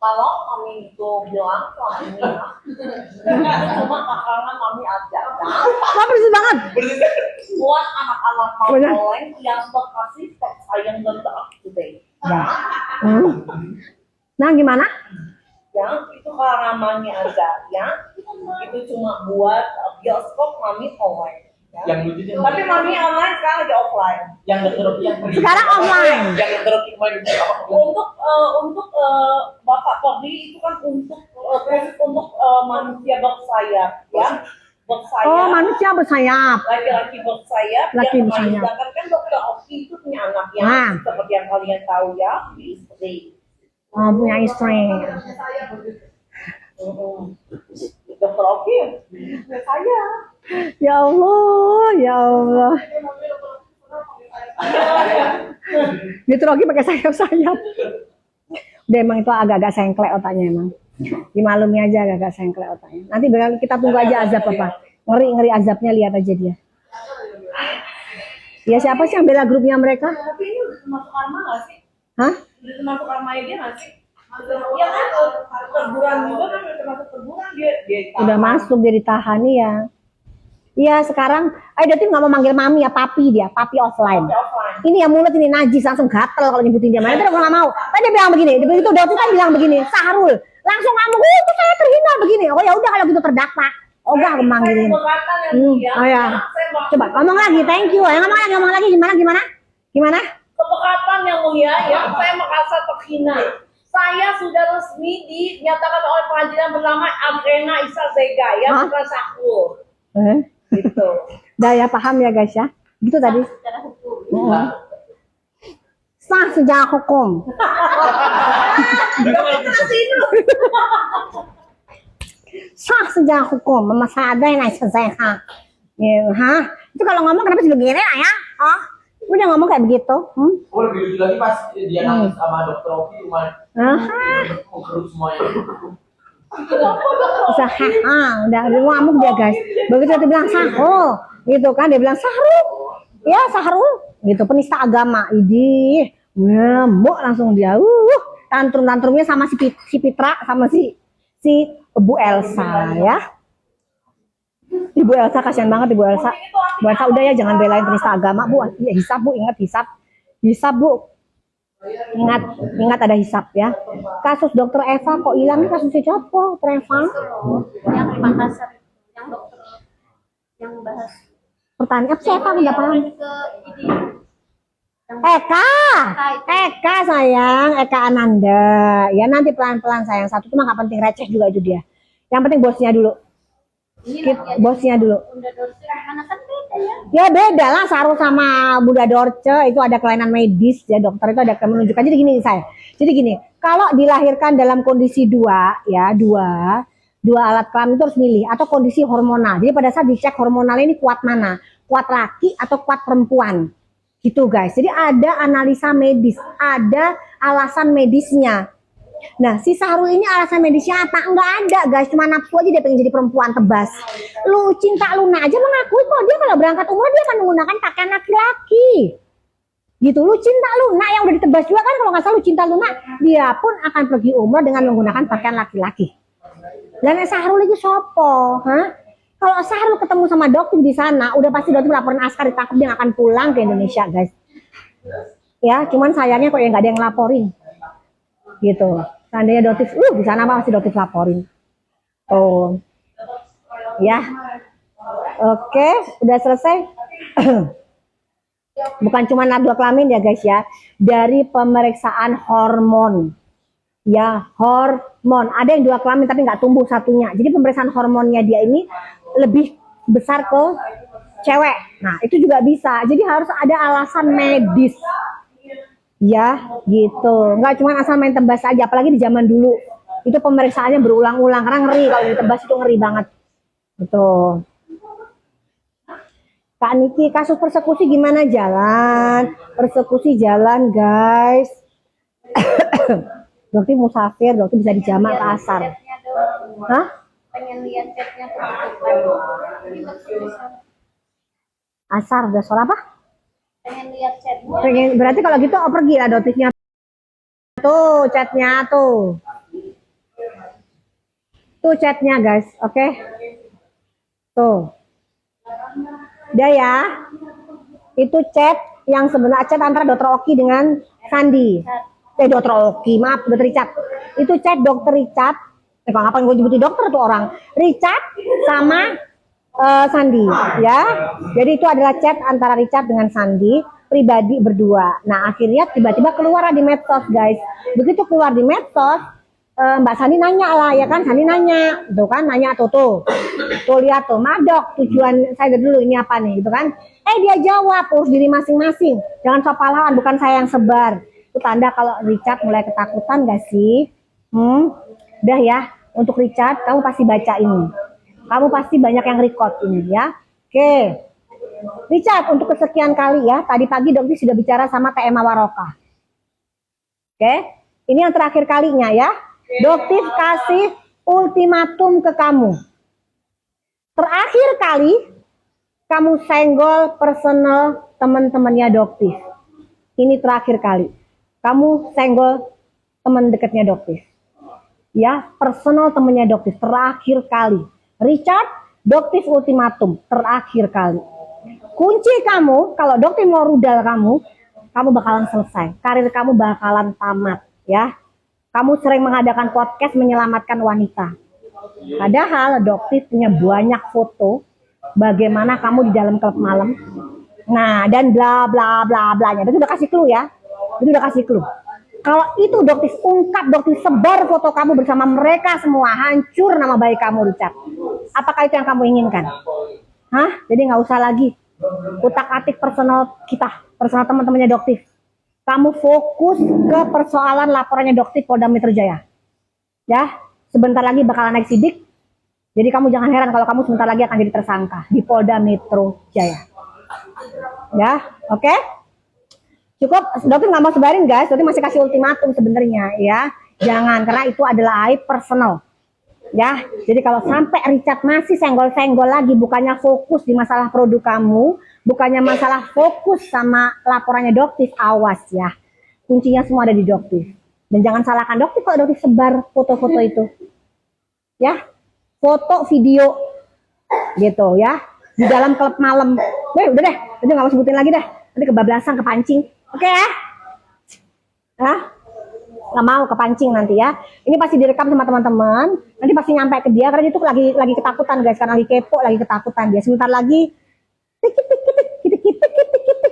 Kalau mami itu bilang selama ini ya, itu cuma karena mami aja kan. Wah, bersih banget. Buat anak-anak Mapoleng yang berkasih sayang dan up-to-date. Ya. Nah, gimana? Ya, itu karena mami aja ya. Itu cuma buat bioskop mami online. Ya. Yang lucu Tapi mami online sekarang lagi offline. yang dokter yang Sekarang online. Yang dokter kemarin Untuk Bapak Perdi itu kan untuk khusus untuk manusia bersayap ya. Bersayap. Oh, manusia bersayap. Laki-laki bersayap. Laki Yang bersayap. sedangkan kan dokter Oki itu punya anak ya. Nah. Seperti yang kalian tahu ya, di istri. Oh, punya istri. Dokter Oki saya. Ya Allah, ya Allah. Gitu lagi pakai sayap-sayap. Udah emang itu agak-agak sengklek otaknya emang. Dimaklumi aja agak-agak sengklek otaknya. Nanti bakal kita tunggu aja azab apa. Ngeri-ngeri azabnya, lihat aja dia. Ya siapa sih yang bela grupnya mereka? Tapi ini udah termasuk karma nggak sih? Hah? Udah termasuk karma dia nggak sih? Iya kan, teguran juga kan udah termasuk teguran dia Udah masuk, dia ditahan nih ya. Iya sekarang, Datin nggak mau manggil mami ya, papi dia, papi offline. Ini yang mulut ini najis, langsung gatel kalau nyebutin dia. Mana dia nggak mau. Tadi dia bilang begini, begitu Datin kan bilang begini, Sahrul, langsung ngomong, itu saya terhina begini. Oh ya udah kalau gitu terdakwa. Oh enggak, aku manggilin. Oh ya, coba ngomong lagi, thank you. Ayo ngomong lagi, gimana? Kepekatan yang mulia ya, saya merasa terhina. Saya sudah resmi dinyatakan oleh pengadilan bernama Adrena Isa Zega ya, bukan Sahrul. Gitu. Udah ya paham ya guys ya. Gitu tadi. Secara hukum. Sah secara hukum. Sah secara hukum. Mama sadar naik sezeha. Ya, hah? Itu kalau ngomong kenapa sih begini ya? Oh, udah ngomong kayak begitu. Oh lebih lucu lagi pas dia nangis sama dokter Oki cuma kerut semuanya. Bisa udah ngamuk dia guys. Begitu dia bilang Sahrul, gitu kan dia bilang Sahrul, ya Sahrul, gitu penista agama, idih, ngamuk langsung dia, tantrumnya sama si Pitra sama si Bu Elsa ya. Ibu Elsa kasihan banget Ibu Elsa. Bu Elsa udah ya jangan belain penista agama Bu. Ya, hisab Bu, ingat hisab Bu. Ingat ada hisap ya. Kasus dokter Eva kok hilang nih, kasusnya siapa? Dokter Eva? Yang di Makassar, yang dokter yang bahas Pertanyaan apa sih Eva udah paham? Eka sayang, Eka Ananda. Ya nanti pelan-pelan sayang. Satu itu mah gak penting, receh juga itu dia. Yang penting bosnya dulu. Bosnya dulu. mana kan beda ya. Ya beda lah, Sahrul sama Bunda Dorce itu ada kelainan medis ya, dokter itu ada menunjukkan. Jadi gini saya. Jadi gini, kalau dilahirkan dalam kondisi dua alat kelamin itu harus milih atau kondisi hormonal. Jadi pada saat dicek hormonal ini kuat mana? Kuat laki atau kuat perempuan. Gitu guys. Jadi ada analisa medis, ada alasan medisnya. Nah, si Sahrul ini alasan medisnya apa? Enggak ada guys, cuma nafsu aja dia pengen jadi perempuan tebas. Lu Cinta Luna aja mengakui kok dia kalau berangkat umroh dia akan menggunakan pakaian laki-laki. Gitu, lu Cinta Luna yang udah ditebas juga kan, kalau nggak salah lu Cinta Luna, dia pun akan pergi umroh dengan menggunakan pakaian laki-laki. Dan Sahrul itu sopo, Kalau Sahrul ketemu sama dokter di sana, udah pasti dokter laporin Askar ditangkap, dia akan pulang ke Indonesia guys. Ya, cuman sayangnya kok ya nggak ada yang laporin. Gitu. Seandainya Dotif, di sana apa masih Dotif laporin. Oh. Ya. Oke, udah selesai. Bukan cuma dua kelamin ya guys ya. Dari pemeriksaan hormon. Ya, hormon. Ada yang dua kelamin tapi nggak tumbuh satunya. Jadi pemeriksaan hormonnya dia ini lebih besar ke cewek. Nah, itu juga bisa. Jadi harus ada alasan medis. Ya, gitu. Nggak cuma asal main tebas aja, apalagi di zaman dulu. Itu pemeriksaannya berulang-ulang, karena ngeri kalau ditebas itu ngeri banget. Gitu. Kak Niki, kasus persekusi gimana jalan? Persekusi jalan, guys. Dokter musafir, dokter bisa dijamak ke asar. Hah? Pengen lihat chatnya Asar, udah soal apa? pengen lihat chatnya. Pengen, berarti kalau gitu pergi lah notifnya tuh, chatnya tuh. Tuh chatnya guys, oke? Tuh. Udah ya. Itu chat yang sebenarnya chat antara Dokter Oki dengan Sandi. Dokter Oki, maaf, Dokter Richard. Itu chat Dokter Richard. Ngapain gue nyebutin dokter tuh orang? Richard sama Sandi, ya. Jadi itu adalah chat antara Richard dengan Sandi pribadi berdua. Nah akhirnya tiba-tiba keluar di medsos guys. Begitu keluar di medsos, Mbak Sandi nanya lah ya kan, Sandi nanya, tuh kan nanya tuh lihat tuh, Madok tujuan saya dulu ini apa nih, gitu kan? Dia jawab, urus diri masing-masing, jangan sok pahlawan, bukan saya yang sebar. Itu tanda kalau Richard mulai ketakutan gak sih? Udah ya, untuk Richard kamu pasti baca ini, kamu pasti banyak yang record ini ya. Oke, Richard untuk kesekian kali ya, tadi pagi dokter sudah bicara sama TMA Waroka. Oke, ini yang terakhir kalinya ya. Dokter kasih ultimatum ke kamu. Terakhir kali kamu senggol personal teman-temannya Dokter. Ini terakhir kali kamu senggol teman dekatnya Dokter. Ya, personal temannya Dokter terakhir kali. Richard, Dokter ultimatum terakhir kali. Kunci kamu kalau Dokter mau rudal kamu bakalan selesai. Karir kamu bakalan tamat ya. Kamu sering mengadakan podcast menyelamatkan wanita. Padahal Dokter punya banyak foto bagaimana kamu di dalam klub malam. Nah, dan bla bla bla blanya. Itu udah kasih clue ya. Itu udah kasih clue. Kalau itu Dokter ungkap, Dokter sebar foto kamu bersama mereka semua, hancur nama baik kamu, Richard. Apakah itu yang kamu inginkan? Jadi nggak usah lagi utak-atik personal kita, personal teman-temannya Dokter. Kamu fokus ke persoalan laporannya Dokter Polda Metro Jaya. Ya, sebentar lagi bakalan naik sidik. Jadi kamu jangan heran kalau kamu sebentar lagi akan jadi tersangka di Polda Metro Jaya. Ya, oke? Cukup, Dokter nggak mau sebarin guys. Dokter masih kasih ultimatum sebenarnya ya. Jangan, karena itu adalah aib personal. Ya, jadi kalau sampai Richard masih senggol-senggol lagi, bukannya fokus di masalah produk kamu, bukannya masalah fokus sama laporannya Dokter, awas ya. Kuncinya semua ada di Dokter. Dan jangan salahkan Dokter kalau Dokter sebar foto-foto itu. Ya, foto, video, gitu ya. Di dalam klub malam. Udah deh, nanti nggak mau sebutin lagi deh. Nanti kebablasan, kepancing. Oke ya? Nggak mau kepancing nanti ya. Ini pasti direkam sama teman-teman. Nanti pasti nyampe ke dia karena dia tuh lagi ketakutan guys, karena lagi kepo, lagi ketakutan dia. Sebentar lagi tik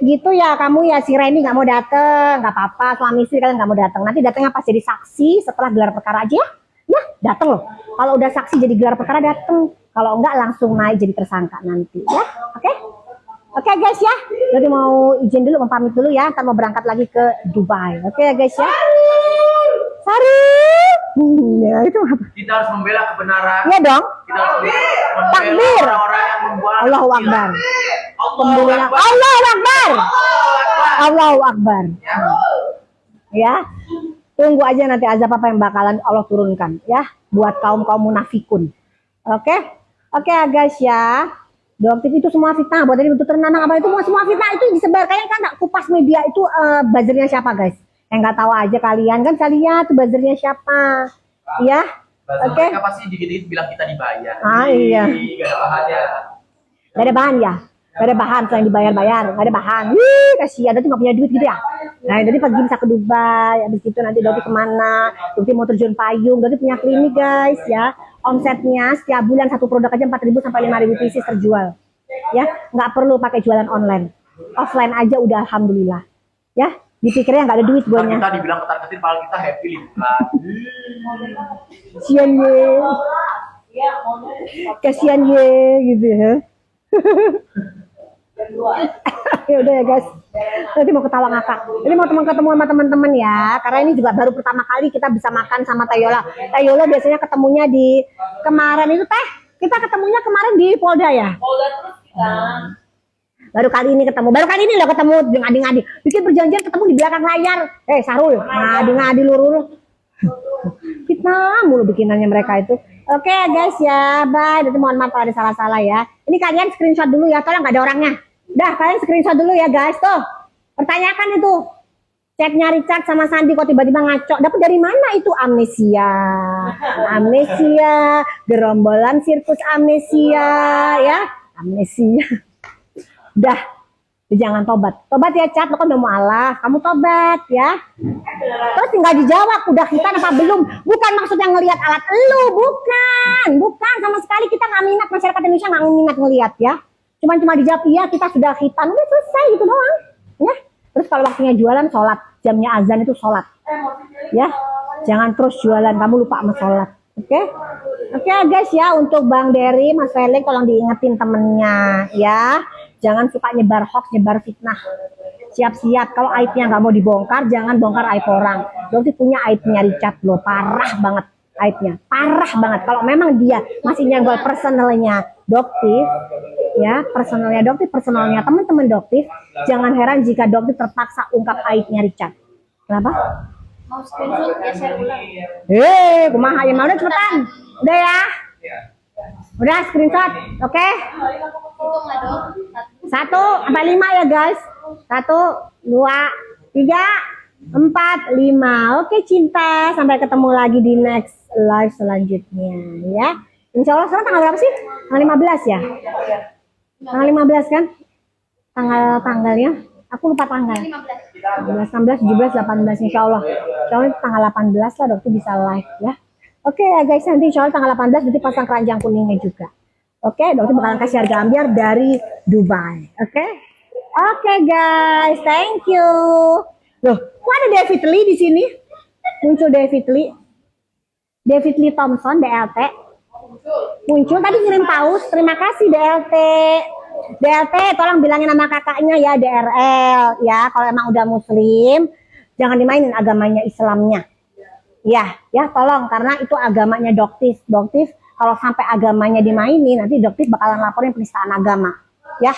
gitu ya kamu ya, si Reni nggak mau dateng, nggak apa-apa, suami istri kalian nggak mau datang. Nanti datangnya pas jadi saksi setelah gelar perkara aja ya. Ya datang loh. Kalau udah saksi jadi gelar perkara datang. Kalau enggak langsung naik jadi tersangka nanti ya. Oke? Oke guys ya. Jadi mau izin dulu, mau pamit dulu ya. Ntar mau berangkat lagi ke Dubai. Oke ya guys ya. Sari. Ya itu apa? Kita harus membela kebenaran. Iya dong. Kita harus membela Takbir. orang-orang yang membuat Allahu Akbar. Allahu Akbar. Allahu Akbar. Allahu Akbar. Ya. Tunggu aja nanti azab apa yang bakalan Allah turunkan ya buat kaum-kaum munafikun. Oke? Oke ya guys ya. Dokter itu semua fitnah, buat tadi bentuk ternanang apa itu semua fitnah itu disebar. Kalian kan Kupas Media itu buzzernya siapa guys? Yang nggak tahu aja kalian kan, kalian tuh buzzernya siapa? Ya, oke. Mereka pasti dikit-dikit bilang kita dibayar. Iya. Gak ada bahannya. Gak ada bahan ya? Gak ada bahan selain dibayar-bayar, gak ada bahan. Wih, kasihan, Doti nggak punya duit gitu ya? Nah, Doti pergi bisa ke Dubai, habis itu nanti Doti kemana? Doti mau terjun payung, Doti punya klinik guys ya. Omsetnya setiap bulan satu produk aja 4.000 sampai 5.000 pieces terjual. Ya, nggak perlu pakai jualan online. Offline aja udah alhamdulillah. Ya, dipikirnya nggak ada duit guanya. Kita dibilang ketar-ketir, malah kita happy lipat. Kasian ye. Kasian ye gitu ya. Ya udah ya guys. Nanti mau ketawa ngakak. Jadi mau ketemu sama teman-teman ya. Karena ini juga baru pertama kali kita bisa makan sama Tayola. Tayola biasanya ketemunya di kemarin itu kita ketemunya kemarin di Polda ya. Polda terus kita. Baru kali ini ketemu. Baru kali ini loh ketemu dengan ngadi-ngadi. Bikin perjanjian ketemu di belakang layar. Sarul, ngadi-ngadi luru-luru. Fitnah mulu bikinannya mereka itu. Oke guys ya, bye. Nanti mohon maaf kalau ada salah-salah ya. Ini kalian screenshot dulu ya, tolong nggak ada orangnya. Udah, kalian screenshot dulu ya guys. Tuh, pertanyakan itu. Chatnya Richard sama Sandi kok tiba-tiba ngaco. Dapat dari mana itu amnesia? Amnesia, gerombolan sirkus amnesia ya. Amnesia. Udah, jangan tobat. Tobat ya Chat, lo kan udah mau Allah. Kamu tobat ya. Terus tinggal dijawab, udah khitan apa belum? Bukan maksudnya ngelihat alat elu, bukan sama sekali. Kita nggak minat, masyarakat Indonesia nggak minat ngelihat ya. Cuma dijawab iya kita sudah khitan, udah selesai gitu doang. Ya. Terus kalau waktunya jualan sholat, jamnya azan itu sholat. Ya, jangan terus jualan, kamu lupa sama sholat. Oke? Oke guys ya, untuk Bang Dery, Mas Felix tolong diingetin temennya ya. Jangan suka nyebar hoax, nyebar fitnah. Siap-siap, kalau aibnya nggak mau dibongkar, jangan bongkar aib orang. Dokter punya aibnya Richard loh, parah banget aibnya, parah banget. Kalau memang dia masih nyenggol personalnya Doktif, ya personalnya Doktif, personalnya teman-teman Doktif, jangan heran jika Doktif terpaksa ungkap aibnya Richard. Kenapa? Mau screenshot ya share ulang. Kumaha ya, mau udah cepetan, udah ya. Udah screenshot, oke? Hitung lah dong. 1 sampai 5 ya guys. 1, 2, 3, 4, 5. Oke cinta, sampai ketemu lagi di next live selanjutnya ya. Insya Allah sekarang tanggal berapa sih? Tanggal 15 ya? Tanggal 15 kan? Tanggalnya? Aku lupa tanggal. 15, 16, 17, 18 insya Allah. Insya Allah tanggal 18 lah dokter bisa live ya. Oke ya guys, nanti insya Allah tanggal 18 nanti pasang keranjang kuningnya juga. Oke, dokter bakalan kasih harga ambiar dari Dubai. Oke guys, thank you. Loh, kok ada David Lee di sini? Muncul David Lee. David Lee Thompson, DLT. Muncul tadi ngirim paus. Terima kasih DLT. DLT, tolong bilangin nama kakaknya ya DRL ya. Kalau emang udah muslim, jangan dimainin agamanya Islamnya. Ya, tolong karena itu agamanya Doktif. Doktif kalau sampai agamanya dimainin, nanti Doktif bakalan laporin penistaan agama. Ya,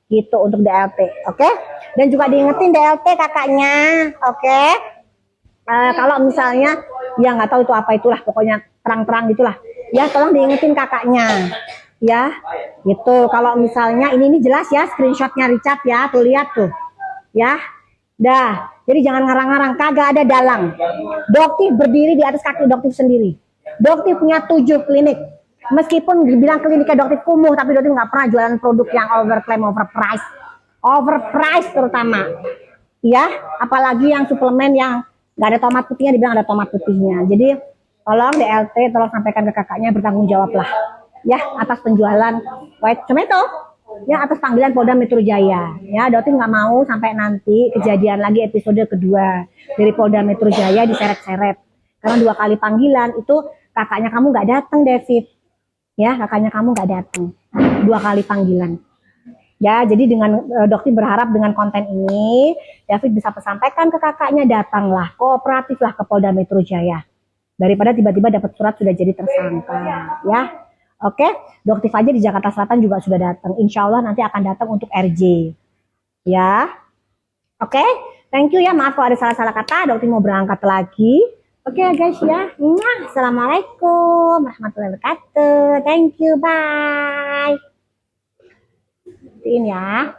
gitu untuk DLT. Oke? Dan juga diingetin DLT kakaknya. Oke? Kalau misalnya ya nggak tahu itu apa itulah, pokoknya terang-terang gitulah. Ya, tolong diingetin kakaknya. Ya, gitu. Kalau misalnya ini jelas ya screenshotnya Richard ya, tuh lihat tuh. Ya. Dah, jadi jangan ngarang-ngarang, kagak ada dalang. Doktif berdiri di atas kaki Doktif sendiri. Doktif punya 7 klinik. Meskipun dibilang kliniknya Doktif kumuh, tapi Doktif nggak pernah jualan produk yang overclaim, overprice. Overprice terutama. Ya, apalagi yang suplemen yang nggak ada tomat putihnya, dibilang ada tomat putihnya. Jadi tolong DLT, tolong sampaikan ke kakaknya, bertanggung jawab lah. Ya, atas penjualan white tomato. Ya, atas panggilan Polda Metro Jaya. Ya, Doktif nggak mau sampai nanti kejadian lagi episode kedua dari Polda Metro Jaya diseret-seret. Karena 2 kali panggilan itu kakaknya kamu nggak datang, David. Ya, kakaknya kamu nggak datang. 2 kali panggilan. Ya, jadi dengan Doktif berharap dengan konten ini David bisa sampaikan ke kakaknya, datanglah, kooperatiflah ke Polda Metro Jaya. Daripada tiba-tiba dapat surat sudah jadi tersangka. Ya. Oke, Doktif aja di Jakarta Selatan juga sudah datang. Insya Allah nanti akan datang untuk RJ. Ya, oke, thank you ya. Maaf kalau ada salah-salah kata. Doktif mau berangkat lagi. Oke guys ya. Assalamualaikum warahmatullahi wabarakatuh. Thank you, bye. Ini ya.